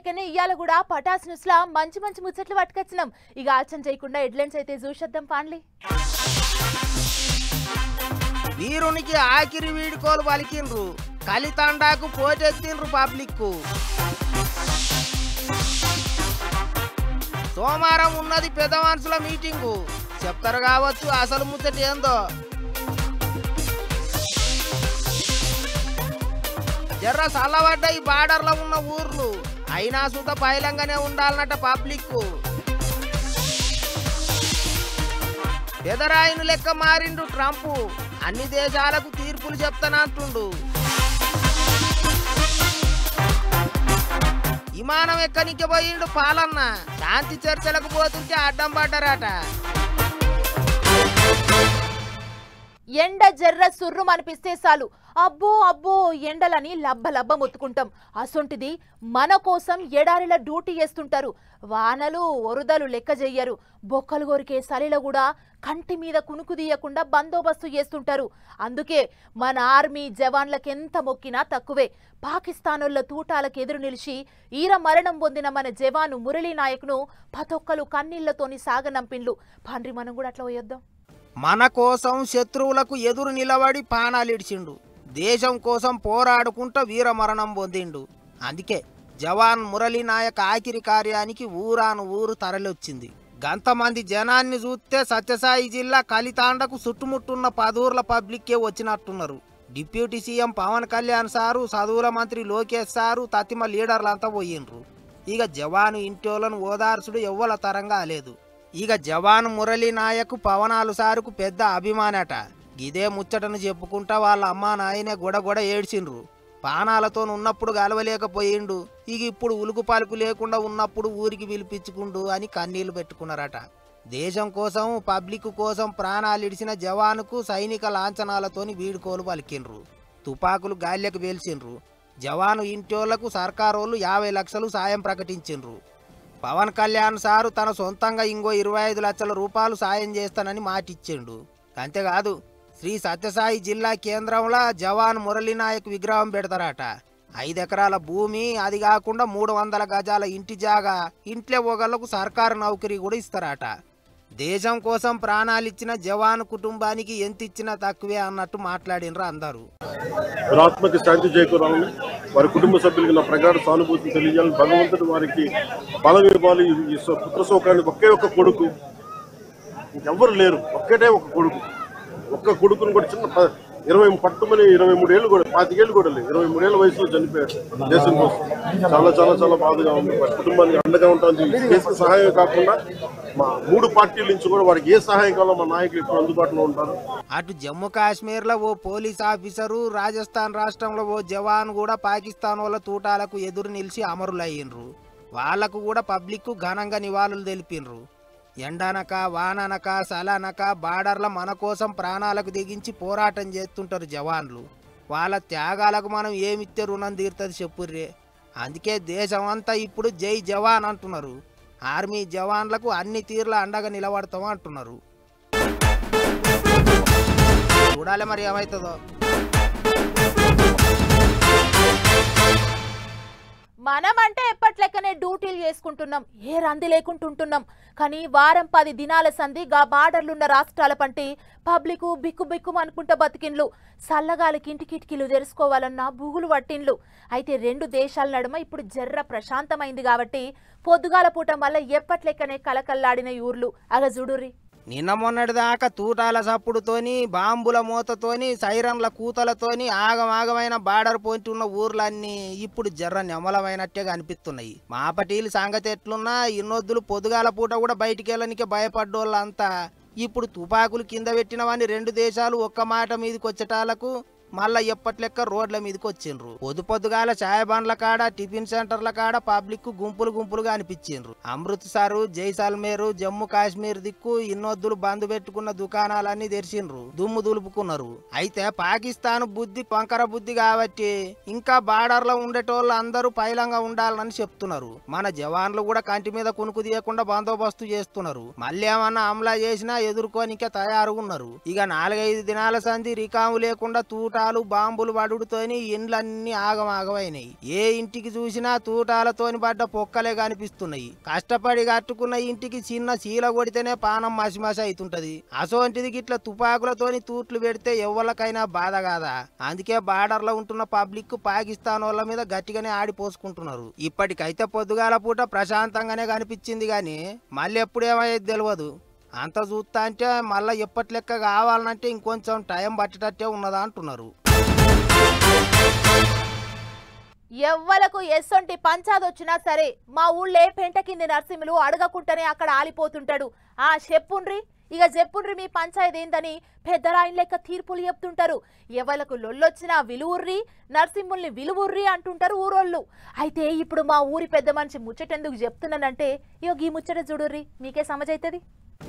లెక్కనే ఇయాల కూడా పటాస్ న్యూస్ లా మంచి మంచి ముచ్చట్లు పట్టుకొచ్చినాం. ఇక ఆలస్యం చేయకుండా హెడ్లైన్స్ అయితే చూసేద్దాం పాండ్లి. వీరునికి ఆఖరి వీడుకోలు పలికిండ్రు, కలితండాకు పోటెత్తిండ్రు పబ్లిక్. సోమవారం ఉన్నది పెద్ద మనుషుల మీటింగు, చెప్తారు కావచ్చు అసలు ముచ్చట ఏందో. జర్ర చల్లబడ్డ ఈ బార్డర్లో ఉన్న ఊర్లు అయినా సుత పైలంగానే ఉండాలన్నట పబ్లిక్. పెదరాయిను లెక్క మారిండు ట్రంప్, అన్ని దేశాలకు తీర్పులు చెప్తానంటుండు. విమానం ఎక్కనికి పోయిండు పాలన్న, శాంతి చర్చలకు పోతుంటే అడ్డం పడ్డారట. ఎండ జర్ర సుర్రు అనిపిస్తే చాలు అబ్బో అబ్బో ఎండలని లబ్బ లబ్బ మొత్తుకుంటాం. అసొంటిది మన కోసం ఎడారిల డ్యూటీ చేస్తుంటారు. వానలు వరదలు లెక్క చెయ్యరు. బొక్కలు కొరికే సలిలో కూడా కంటి మీద కునుకు తీయకుండా బందోబస్తు చేస్తుంటారు. అందుకే మన ఆర్మీ జవాన్లకెంత మొక్కినా తక్కువే. పాకిస్తానోళ్ల తూటాలకు ఎదురు నిలిచి ఈర మరణం పొందిన మన జవాను మురళీ నాయక్ను పతొక్కలు కన్నీళ్లతోని సాగనంపిండ్లు. పండ్రి మనం కూడా అట్లా పోయొద్దాం. మన కోసం శత్రువులకు ఎదురు నిలబడి పానాలిడిచిండు, దేశం కోసం పోరాడుకుంటూ వీరమరణం పొందిండు. అందుకే జవాన్ మురళీ నాయక్ ఆఖరి కార్యానికి ఊరాను ఊరు తరలిొచ్చింది. గంతమంది జనాన్ని చూస్తే సత్యసాయి జిల్లా కలితాండకు చుట్టుముట్టున్న 10 ఊర్ల పబ్లిక్కే వచ్చినట్టున్నారు. Deputy CM Pawan Kalyan sir, చదువుల మంత్రి లోకేష్ సారు, తతిమ లీడర్లంతా పోయిండ్రు. ఇక జవాను ఇంటోలను ఓదార్సుడు ఎవ్వల తరంగా లేదు. ఇక జవాన్ మురళీ నాయక్ పవనాలు సారుకు పెద్ద అభిమానట. ఇదే ముచ్చటను చెప్పుకుంటా వాళ్ళ అమ్మా నాయనే గొడగొడ ఏడ్చిండ్రు. పానాలతో ఉన్నప్పుడు గలవలేకపోయిండు, ఇక ఇప్పుడు ఉలుకు పలుకు లేకుండా ఉన్నప్పుడు ఊరికి పిలిపించుకుండు అని కన్నీళ్లు పెట్టుకున్నారట. దేశం కోసం పబ్లిక్ కోసం ప్రాణాలిడిచిన జవానుకు సైనిక లాంఛనాలతోని వీడుకోలు పలికిండ్రు, తుపాకులు గాల్యకు పేల్చిండ్రు. జవాను ఇంటోళ్లకు సర్కారోళ్ళు 50 లక్షలు సాయం ప్రకటించిండ్రు. పవన్ కళ్యాణ్ సారు తన సొంతంగా ఇంకో 25 లక్షల రూపాయలు సాయం చేస్తానని మాటిచ్చిండు. అంతేకాదు శ్రీ సత్యసాయి జిల్లా కేంద్రంలో జవాన్ మురళీ నాయక్ విగ్రహం పెడతారట. 5 ఎకరాల భూమి, అది కాకుండా 300 గజాల ఇంటి జాగా, ఇంట్లో ఒకళ్ళకు సర్కారు నౌకరీ కూడా ఇస్తారట. దేశం కోసం ప్రాణాలిచ్చిన జవాన్ కుటుంబానికి ఎంత ఇచ్చినా తక్కువే అన్నట్టు మాట్లాడినరు అందరూ. ఆత్మకి శాంతి చేకూరాలని, వారి కుటుంబ సభ్యులకి నా ప్రగాఢ సానుభూతిని తెలియజేయాలని, భగవంతుడు వారికి బలం ఇవ్వాలి. ఈ పుత్ర శోకానికి ఒకే ఒక్క కొడుకు, ఇంకెవ్వరు లేరు, ఒక్కటే ఒక కొడుకు. ఒక్క కొడుకుని కూడా చిన్న 23 ఏళ్ళు కూడా 25 ఏళ్ళు కూడా లేదు, 23 ఏళ్ళ వయసులో చనిపోయాడు దేశం కోసం. చాలా చాలా చాలా బాధగా ఉంది. వారి కుటుంబానికి అండగా ఉంటుంది. దేశ సహాయం కాకుండా మా 3 పార్టీల నుంచి కూడా వారికి ఏ సహాయం కావాలో మా నాయకులు ఇప్పుడు అందుబాటులో ఉంటారు. అటు జమ్మూ కాశ్మీర్లో ఓ పోలీస్ ఆఫీసరు, రాజస్థాన్ రాష్ట్రంలో ఓ జవాన్ కూడా పాకిస్తాన్ వాళ్ళ తూటాలకు ఎదురు నిలిచి అమరులయ్యిండ్రు. వాళ్లకు కూడా పబ్లిక్ ఘనంగా నివాళులు తెలిపిండ్రు. ఎండనక వాననక సలనక బార్డర్ల మన కోసం ప్రాణాలకు దిగించి పోరాటం చేస్తుంటారు జవాన్లు. వాళ్ళ త్యాగాలకు మనం ఏమిస్తే రుణం తీరుతుంది చెప్పుర్రే. అందుకే దేశం అంతా ఇప్పుడు జై జవాన్ అంటున్నారు. ఆర్మీ జవాన్లకు అన్ని తీర్ల అండగా నిలబడతాం అంటున్నారు. చూడాలి మరి ఏమవుతుందో. మనం అంటే ఎప్పట్లెక్కనే డ్యూటీలు చేసుకుంటున్నాం, ఏ రంది లేకుంటుంటున్నాం. కానీ వారం 10 దినాల సంధి గా బార్డర్లున్న రాష్ట్రాల పంటి పబ్లిక్ బిక్కు బిక్కు అనుకుంటా బతికిన్లు. సల్లగాలికి ఇంటికిటికీలు తెరుచుకోవాలన్నా బూగులు పట్టిన్లు. అయితే 2 దేశాల నడుమ ఇప్పుడు జర్ర ప్రశాంతమైంది కాబట్టి పొద్దుగాల పూటం వల్ల ఎప్పట్లెక్కనే కలకల్లాడిన ఊర్లు అగ చూడుర్రి. నిన్న మొన్నటిదాకా తూటాల సప్పుడుతోని, బాంబుల మూతతోని, సైరన్ల కూతలతోని ఆగమాగమైన బార్డర్ పాయింట్ ఉన్న ఊర్లన్నీ ఇప్పుడు జర్ర నెమలమైనట్టే కనిపిస్తున్నాయి. మాపటీలు సంగతి ఎట్లున్నా ఇన్నొద్దులు పొద్దుగాల పూట కూడా బయటికి వెళ్ళనికే భయపడ్డోళ్ళంతా ఇప్పుడు తుపాకులు కింద పెట్టినవని 2 దేశాలు ఒక్క మాట మీదకి వచ్చేటాలకు మళ్ళా ఎప్పట్లెక్క రోడ్ల మీదకి వచ్చిండ్రు. పొద్దుగాల చాయ్ బండ్ల కాడ, టిఫిన్ సెంటర్ల కాడ పబ్లిక్ గుంపులు గుంపులుగా అనిపించిండ్రు. అమృత్సర్, జైసల్మేరు, జమ్మూ కాశ్మీర్ దిక్కు ఇన్నొద్దులు బంద్ పెట్టుకున్న దుకాణాలన్నీ తెరిచిండ్రు, దుమ్ము దులుపుకున్నారు. అయితే పాకిస్తాన్ బుద్ధి పంకర బుద్ధి కాబట్టి ఇంకా బార్డర్ లో ఉండేటోళ్ళు అందరూ పైలంగా ఉండాలని చెప్తున్నారు. మన జవాన్లు కూడా కంటి మీద కునుకు తీయకుండా బందోబస్తు చేస్తున్నారు. మళ్ళీ ఏమన్నా అమలా చేసినా ఎదుర్కోనికే తయారుగా ఉన్నారు. ఇక 4-5 దినాల సంధి రికాము లేకుండా తూట తూటాలు బాంబులు పడుడుతోని ఇండ్లన్నీ ఆగమాగమైనాయి. ఏ ఇంటికి చూసినా తూటాలతోని పడ్డ పొక్కలే కనిపిస్తున్నాయి. కష్టపడి కట్టుకున్న ఇంటికి చిన్న శీల కొడితేనే పానం మసిమసి అవుతుంటది. అసోంటిది గిట్ల తుపాకులతోని తూట్లు పెడితే ఎవరికైనా బాధ కాదా? అందుకే బార్డర్లో ఉంటున్న పబ్లిక్ పాకిస్తాన్ వాళ్ళ మీద గట్టిగానే ఆడిపోసుకుంటున్నారు. ఇప్పటికైతే పొద్దుగాల పూట ప్రశాంతంగానే కనిపించింది గాని మళ్ళీ ఎప్పుడేమయ్యేది తెలియదు. అంత చూస్తా అంటే మళ్ళీ ఎప్పటి లెక్క కావాలంటే ఇంకొంచెం టైం పట్టేటట్టే ఉన్నదా అంటున్నారు. ఎవ్వలకు ఎస్సొంటి పంచాదొచ్చినా సరే మా ఊళ్ళే పెంట కింది నరసింహులు అడగకుంటనే అక్కడ ఆలిపోతుంటాడు. ఆ చెప్పుండ్రి ఇక చెప్పుండ్రి మీ పంచాయతీ ఏందని పెద్దరాయిన్ లెక్క తీర్పులు చెప్తుంటారు. ఎవలకు లొల్లొచ్చినా విలువుర్రి నరసింహుల్ని విలువుర్రి అంటుంటారు ఊరోళ్ళు. అయితే ఇప్పుడు మా ఊరి పెద్ద మనిషి ముచ్చటెందుకు చెప్తున్నానంటే ఇగో ఈ ముచ్చట చూడుర్రి మీకే సమజైతది.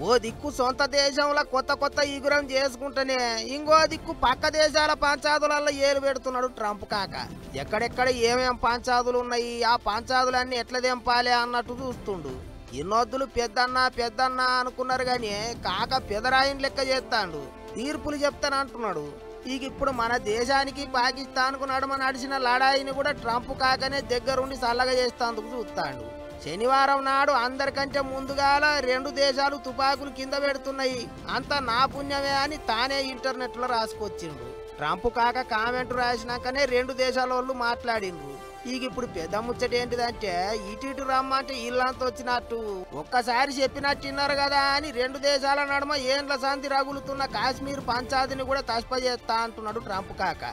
ఓ దిక్కు సొంత దేశంలో కొత్త కొత్త ఈగురం చేసుకుంటేనే ఇంకో దిక్కు పక్క దేశాల పంచాదులలో ఏలు పెడుతున్నాడు ట్రంప్ కాక. ఎక్కడెక్కడ ఏమేం పంచాదులు ఉన్నాయి, ఆ పంచాదులన్నీ ఎట్లా తెంపాలి అన్నట్టు చూస్తుండు. ఇన్నొద్దులు పెద్దన్న అనుకున్నారు గాని కాక పెదరాయిన్ లెక్క చేస్తాడు, తీర్పులు చెప్తానంటున్నాడు. ఇక ఇప్పుడు మన దేశానికి పాకిస్తాన్కు నడుమ నడిచిన లడాయిని కూడా ట్రంప్ కాకనే దగ్గరుండి చల్లగా చేస్తాందుకు చూస్తాడు. శనివారం నాడు అందరికంటే ముందుగాల 2 దేశాలు తుపాకులు కింద పెడుతున్నాయి, అంతా నా పుణ్యమే అని తానే ఇంటర్నెట్ లో రాసుకొచ్చిండ్రు. ట్రంప్ కాక కామెంట్ రాసినాకనే 2 దేశాల వాళ్ళు మాట్లాడిండ్రు. ఇక ఇప్పుడు పెద్ద ముచ్చట ఏంటిదంటే ఇటు రమ్మంటే ఇల్లంతా వచ్చినట్టు ఒక్కసారి చెప్పినట్టు విన్నారు కదా అని 2 దేశాల నడుమ ఏండ్ల సంధి రగులుతున్న కాశ్మీర్ పంచాయతీని కూడా తస్పజేస్తా అంటున్నాడు ట్రంప్ కాక.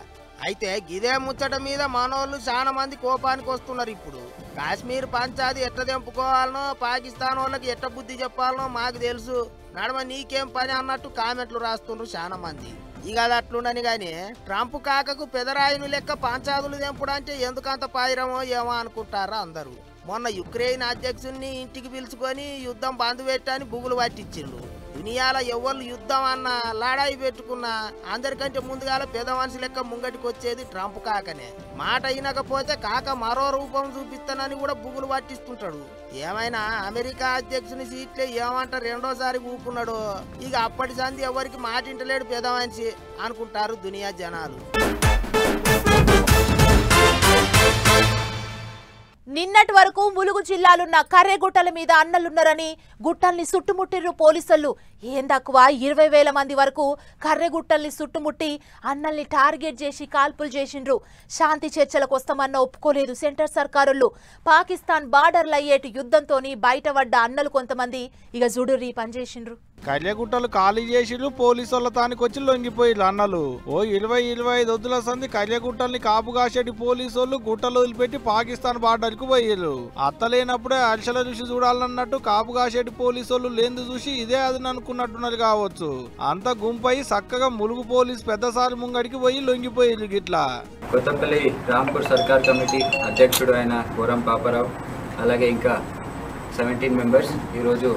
అయితే గిదే ముచ్చట మీద మనోళ్ళు చాలా మంది కోపానికి వస్తున్నారు. ఇప్పుడు కాశ్మీర్ పంచాయతీ ఎట్లా తెంపుకోవాలనో పాకిస్తాన్ వాళ్ళకి ఎట్ట బుద్ధి చెప్పాలనో మాకు తెలుసు, నడమ నీకేం పని అన్నట్టు కామెంట్లు రాస్తుండ్రు చాలా మంది. ఇక అది అట్లుండని గాని ట్రంప్ కాకకు పెదరాయిను లెక్క పంచాదులు తెంపుడంటే ఎందుకంత పాయిరమో ఏమో అనుకుంటారా అందరూ. మొన్న యుక్రెయిన్ అధ్యక్షుడిని ఇంటికి పిలుచుకొని యుద్ధం బంద్ పెట్టని బుగులు పట్టించిండు. దునియాల ఎవరు యుద్ధం అన్నా లడాయి పెట్టుకున్నా అందరికంటే ముందుగాల పెద్ద మనిషి లెక్క ముంగటికి వచ్చేది ట్రంప్ కాకనే. మాట అయినకపోతే కాక మరో రూపం చూపిస్తానని కూడా బుగులు పట్టిస్తుంటాడు. ఏమైనా అమెరికా అధ్యక్షుని సీట్లే ఏమంట రెండోసారి ఊపుకున్నాడు. ఇక అప్పటి సంది ఎవరికి మాటింటలేడు పెద్ద మనిషి అనుకుంటారు దునియా జనాలు. నిన్నటి వరకు ములుగు జిల్లాలున్న కర్రెగుట్టల మీద అన్నలున్నారని గుట్టల్ని చుట్టుముట్టిర్రు పోలీసులు. ఏం తక్కువ 20,000 మంది వరకు కర్రెగుట్టల్ని చుట్టుముట్టి అన్నల్ని టార్గెట్ చేసి కాల్పులు చేసిండ్రు. శాంతి చర్చలకు వస్తామన్న ఒప్పుకోలేదు సెంటర్ సర్కారులు. పాకిస్తాన్ బార్డర్లు అయ్యేటి యుద్ధంతోని బయటపడ్డ అన్నలు కొంతమంది ఇక జుడురి పనిచేసిండ్రు. కళ్యగుట్టలు ఖాళీ చేసిరు, పోలీసు వాళ్ళ తానికి వచ్చి లొంగిపోయిరు అన్నలు. ఓ 20-25 వద్దుల సంది కళ్యగుట్టల్ని కాపు కాసేటి పోలీసు వాళ్ళు గుట్టలు వదిలిపెట్టి పాకిస్తాన్ బార్డర్ కు పోయిరు. అత్తలేనప్పుడే అరిసెల రుచి చూడాలన్నట్టు కాపు కాసేటి పోలీసు వాళ్ళు లేందు చూసి ఇదే అదని అనుకున్నట్టున్నారు కావచ్చు. అంత గుంపై చక్కగా ములుగు పోలీసు పెద్దసారి ముంగడికి పోయి లొంగిపోయిరు. గిట్లా కొత్తపల్లి రాంపూర్ సర్కార్ కమిటీ అధ్యక్షుడు అయిన కోరం పాపారావు అలాగే ఇంకా 17 మెంబర్స్ ఈరోజు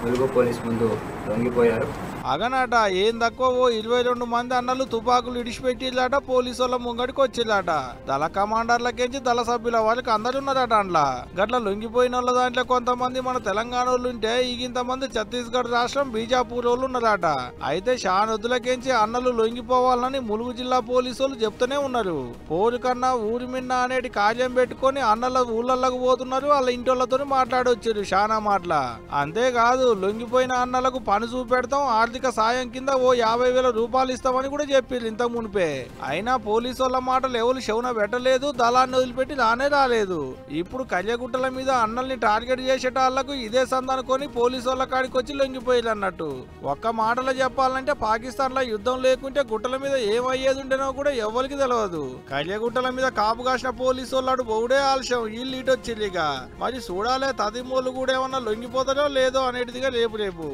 ములుగు పోలీస్ ముందు లొంగిపోయారు. అగనాట ఏం తక్కువ ఓ 22 మంది అన్నలు తుపాకులు ఇడిచిపెట్టిలాట, పోలీసు వాళ్ళ ముంగడికి వచ్చిలాట. దళ కమాండర్లకేంచి దళ సభ్యుల వాళ్ళకి అందరున్నారట. అండ్లా గట్ల లొంగిపోయిన వాళ్ళ దాంట్లో కొంతమంది మన తెలంగాణ వాళ్ళు ఉంటే ఇంతమంది ఛత్తీస్గఢ్ రాష్ట్రం బీజాపూర్ వాళ్ళు ఉన్నారట. అయితే షానొద్దులకేంచి అన్నలు లొంగిపోవాలని ములుగు జిల్లా పోలీసు వాళ్ళు చెప్తూనే ఉన్నారు. పోరు కన్నా ఊరి మిన్న అనేది కార్యం పెట్టుకొని అన్నల ఊళ్ళకు పోతున్నారు, వాళ్ళ ఇంటోళ్లతో మాట్లాడొచ్చారు చాలా మాటల. అంతేకాదు లొంగిపోయిన అన్నలకు పని చూపెడతాం, ఆర్థిక సాయం కింద ఓ 50,000 రూపాయలు ఇస్తామని కూడా చెప్పారు ఇంతకు మునిపే. అయినా పోలీసు వాళ్ళ మాటలు ఎవరు శవున పెట్టలేదు, దళాన్ని వదిలిపెట్టి రానే రాలేదు. ఇప్పుడు కళ్యగుట్టల మీద అన్నల్ని టార్గెట్ చేసేటాళ్లకు ఇదే సందనుకొని పోలీసు వాళ్ళ కాడికి వచ్చి లొంగిపోయారు అన్నట్టు. ఒక్క మాటలో చెప్పాలంటే పాకిస్తాన్ లో యుద్ధం లేకుంటే గుట్టల మీద ఏమయ్యేది ఉండేనో కూడా ఎవరికి తెలియదు. కళ్యగుట్టల మీద కాపు కాసిన పోలీసు వాళ్ళు బౌడే ఆలస్యం, వీళ్ళు ఇటొచ్చిర్రిగా. మరి చూడాలే తదిమూలు కూడా ఏమన్నా లొంగిపోతారో లేదో అనేటిదిగా రేపు.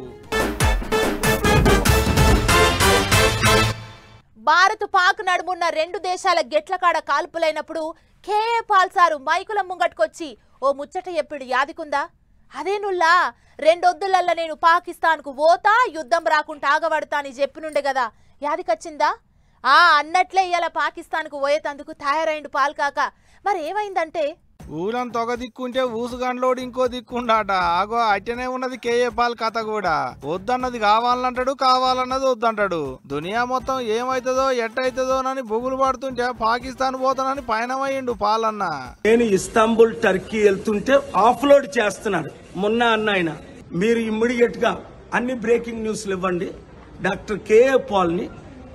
భారత్ పాక్ నడుమున్న 2 దేశాల గెట్లకాడ కాల్పులైనప్పుడు కేఏ పాల్ సారు మైకుల ముంగట్కొచ్చి ఓ ముచ్చట ఎప్పుడు యాదికుందా? అదేనుల్లా 2 వద్దులల్ల నేను పాకిస్తాన్ కు పోతా, యుద్ధం రాకుండా ఆగబడతా అని చెప్పినుండే కదా, యాదికొచ్చిందా? అన్నట్లే ఇయాల పాకిస్తాన్ కు పోయేతందుకు తయారైండు పాల్ కాక. మరి ఏమైందంటే ఊరంతా ఒక దిక్కుంటే ఊసుగండ్లోడు ఇంకో దిక్కుండాట. ఆగో అట్టనే ఉన్నది కేఏ పాల్ కథ కూడా. వద్దన్నది కావాలంటాడు, కావాలన్నది వద్దంటాడు. దునియా మొత్తం ఏమైతుందో ఎట్టయితుందోనని బుగులు పడుతుంటే పాకిస్తాన్ పోతానని పయనమయ్యిండు పాలన్న. నేను ఇస్తాంబుల్ టర్కీ వెళ్తుంటే ఆఫ్లోడ్ చేస్తున్నాడు మొన్న అన్న ఆయన. మీరు ఇమ్మీడియట్ గా అన్ని బ్రేకింగ్ న్యూస్లు ఇవ్వండి. డాక్టర్ కేఏ పాల్ ని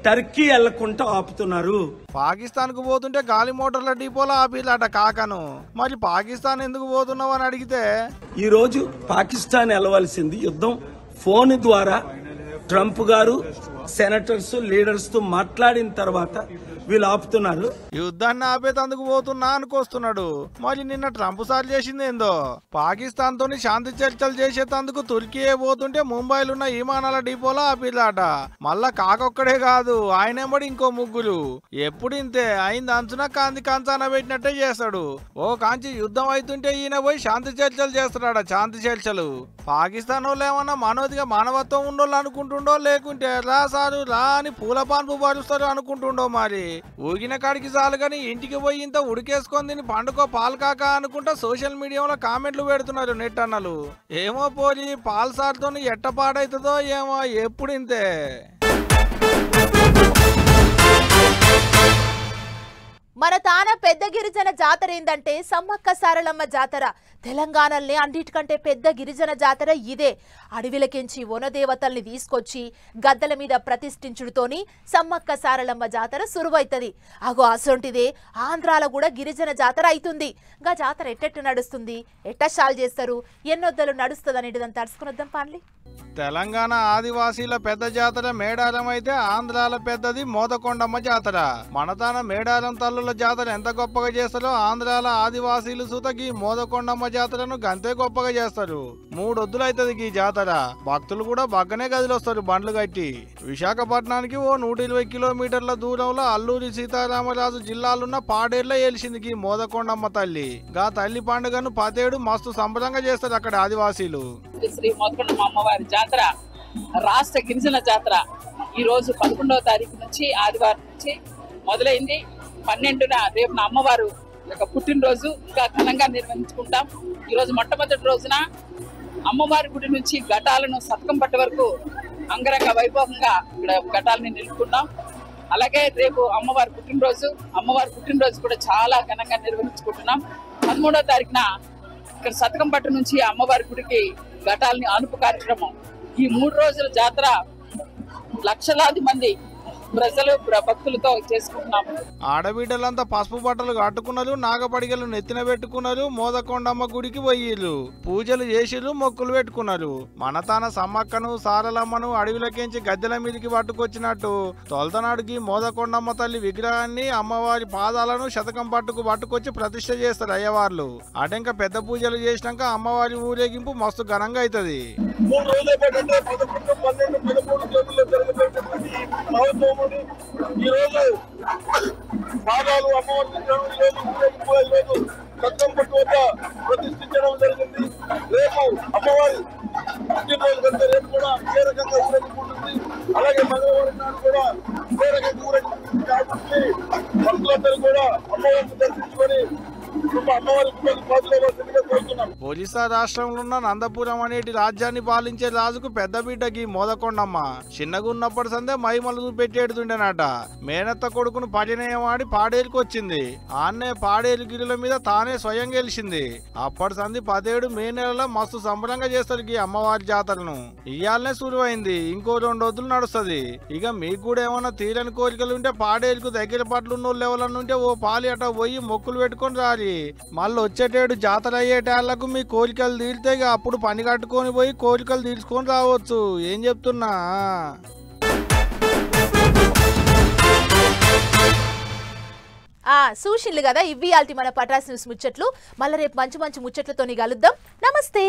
టర్కీ వెళ్లకుండా ఆపుతున్నారు. పాకిస్తాన్ కు పోతుంటే గాలి మోటార్ల డిపోలో ఆపిలాట కాకను. మరి పాకిస్తాన్ ఎందుకు పోతున్నావు అని అడిగితే ఈ రోజు పాకిస్తాన్ వెళ్ళవలసింది యుద్ధం ఫోన్ ద్వారా ట్రంప్ గారు సెనేటర్స్ లీడర్స్ తో మాట్లాడిన తర్వాత వీళ్ళు ఆపుతున్నారు. యుద్ధాన్ని ఆపేతందుకు పోతున్నా అనుకొస్తున్నాడు. మరి నిన్న ట్రంప్ సార్ చేసింది ఏందో, పాకిస్తాన్ తోని శాంతి చర్చలు చేసేందుకు తుర్కీయే పోతుంటే ముంబైలో ఉన్న విమానాల డిపోలో ఆపిలాట. మళ్ళా కాకొక్కడే కాదు, ఆయనేమడి ఇంకో ముగ్గురు. ఎప్పుడు ఇంతే అయింది అంచున కాంతి కంచాన పెట్టినట్టే చేస్తాడు. ఓ కాంచి యుద్ధం అవుతుంటే ఈయన పోయి శాంతి చర్చలు చేస్తాడ. శాంతి చర్చలు పాకిస్తాన్ వాళ్ళు ఏమన్నా మనోదిగా మానవత్వం ఉన్నోళ్ళు అనుకుంటుండో, లేకుంటే రా సారు రా అని పూల పాన్పు పరుస్తారు అనుకుంటుండో. మరి ఊగిన కాడికి చాలు గాని ఇంటికి పోయి ఇంత ఉడికేసుకొని తిని పండుకో పాలు కాక అనుకుంటా సోషల్ మీడియాలో కామెంట్లు పెడుతున్నారు నెట్ అన్నలు. ఏమో పోలి పాల్ సార్తో ఎట్ట పాడైతుందో ఏమో ఎప్పుడు ఇంతే. మన తాన పెద్ద గిరిజన జాతర ఏందంటే సమ్మక్క సారలమ్మ జాతర. తెలంగాణలో అన్నిటికంటే పెద్ద గిరిజన జాతర ఇదే. అడవిలకించి వనదేవతల్ని తీసుకొచ్చి గద్దల మీద ప్రతిష్ఠించుడుతోని సమ్మక్క సారలమ్మ జాతర సురువైతది. అగో అసొంటిదే ఆంధ్రాలో కూడా గిరిజన జాతర అవుతుంది. గా జాతర ఎట్టెట్టు నడుస్తుంది, ఎట్ట షాల్ చేస్తారు, ఎన్నొద్దలు నడుస్తుంది అనేటిదని తడుచుకునొద్దాం పాన్లి. తెలంగాణ ఆదివాసీల పెద్ద జాతర మేడారం అయితే ఆంధ్రాల పెద్దది మోదకొండమ్మ జాతర. మనతాన మేడారం తల్లుల జాతర ఎంత గొప్పగా చేస్తారో ఆంధ్రాల ఆదివాసీలు సూతకి మోదకొండమ్మ జాతరను గంతే గొప్పగా చేస్తారు. 3 వద్దులైతుంది ఈ జాతర. భక్తులు కూడా బగ్గనే గదిలొస్తారు బండ్లు కట్టి. విశాఖపట్నానికి ఓ 120 కిలోమీటర్ల దూరంలో అల్లూరి సీతారామరాజు జిల్లాలున్న పాడేర్లో ఏలిసింది ఈ మోదకొండమ్మ తల్లి. గా తల్లి పండుగను పతేడు మస్తు సంబరంగా చేస్తారు అక్కడ ఆదివాసీలు. శ్రీ మోదకొండమ్మ అమ్మవారి జాతర రాష్ట్ర గిరిజన జాతర ఈ రోజు 11వ తారీఖు నుంచి ఆదివారం నుంచి మొదలైంది. 12న రేపున అమ్మవారు యొక్క పుట్టినరోజు ఇంకా ఘనంగా నిర్వహించుకుంటాం. ఈ రోజు మొట్టమొదటి రోజున అమ్మవారి గుడి నుంచి ఘటాలను సతకం పట్ట వరకు అంగరంగ వైభవంగా ఇక్కడ ఘటాలని నిలుపుకున్నాం. అలాగే రేపు అమ్మవారి పుట్టినరోజు కూడా చాలా ఘనంగా నిర్వహించుకుంటున్నాం. 13వ తారీఖున ఇక్కడ సతకం పట్టు నుంచి అమ్మవారి గుడికి ఘటాలని ఆనుపు కార్యక్రమం. ఈ 3 రోజుల జాతర లక్షలాది మంది ప్రజలు భక్తులతో చేసుకుంటున్నాము. ఆడబిడ్డలంతా పసుపు బట్టలు కట్టుకున్నారు, నాగపడిగలు నెత్తిన పెట్టుకున్నారు, మోదకొండమ్మ గుడికి పోయిర్రు, పూజలు చేసిర్రు, మొక్కులు పెట్టుకున్నారు. మన తాన సమ్మక్కను సారలమ్మను అడవిలకించి గద్దెల మీదకి పట్టుకొచ్చినట్టు తొలతనాడుకి మోదకొండమ్మ తల్లి విగ్రహాన్ని అమ్మవారి పాదాలను శతకం పట్టుకొచ్చి ప్రతిష్ఠ చేస్తారు అయ్యవార్లు. అటెంక పెద్ద పూజలు చేసినాక అమ్మవారి ఊరేగింపు మస్తు ఘనంగా అవుతుంది. 3 రోజుల పాటు అంటే 11, 12, 13 తేదీల్లో జరుగుతున్నటువంటి మహోత్సవం ఈ రోజు పాదాలు అమ్మవారి ఈరోజు సత్యం పట్టు వద్ద ప్రతిష్ఠించడం జరిగింది. రేపు అమ్మవారి పుట్టినరోజు కంటే రేపు కూడా ఏ రకంగా ఊరేగింపుంటుంది. అలాగే మంగళవారం నాడు కూడా ఏ రకంగా ఊరేగింపు కాబట్టి భక్తులందరూ కూడా అమ్మవారిని దర్శించుకొని ఒరిస్సా రాష్ట్రంలో ఉన్న నందపురం అనేటి రాజ్యాన్ని పాలించే రాజుకు పెద్ద బిడ్డకి మోదకొండమ్మ చిన్నగున్నప్పటి సందే మైమలు చూపెట్టేడుతుండేనట. మేనత్త కొడుకును పరిణయమాడి పాడేరుకు వచ్చింది. ఆన్నే పాడేరు గిరిల మీద తానే స్వయం గెలిచింది. అప్పటి సంది 17 మే నెలలో మస్తు సంబరంగా చేస్తారు ఈ అమ్మవారి జాతరను. ఇయాలనే సురువైంది, ఇంకో 2 రోజులు నడుస్తుంది. ఇక మీకు కూడా ఏమైనా తీరని కోరికలు ఉంటే పాడేరుకు దగ్గర పట్ల లెవెలనుంటే ఓ పాలి అట పోయి మొక్కులు పెట్టుకొని రాలి. మళ్ళీ వచ్చేటేడు జాతర అయ్యేటాళ్లకు మీ కోరికలు తీరితే అప్పుడు పని కట్టుకొని పోయి కోరికలు తీర్చుకొని రావచ్చు. ఏం చెప్తున్నా. చూసిండ్లు కదా ఇవి మన పటాస్ న్యూస్ ముచ్చట్లు. మళ్ళీ రేపు మంచి మంచి ముచ్చట్లతోని కలుద్దాం. నమస్తే.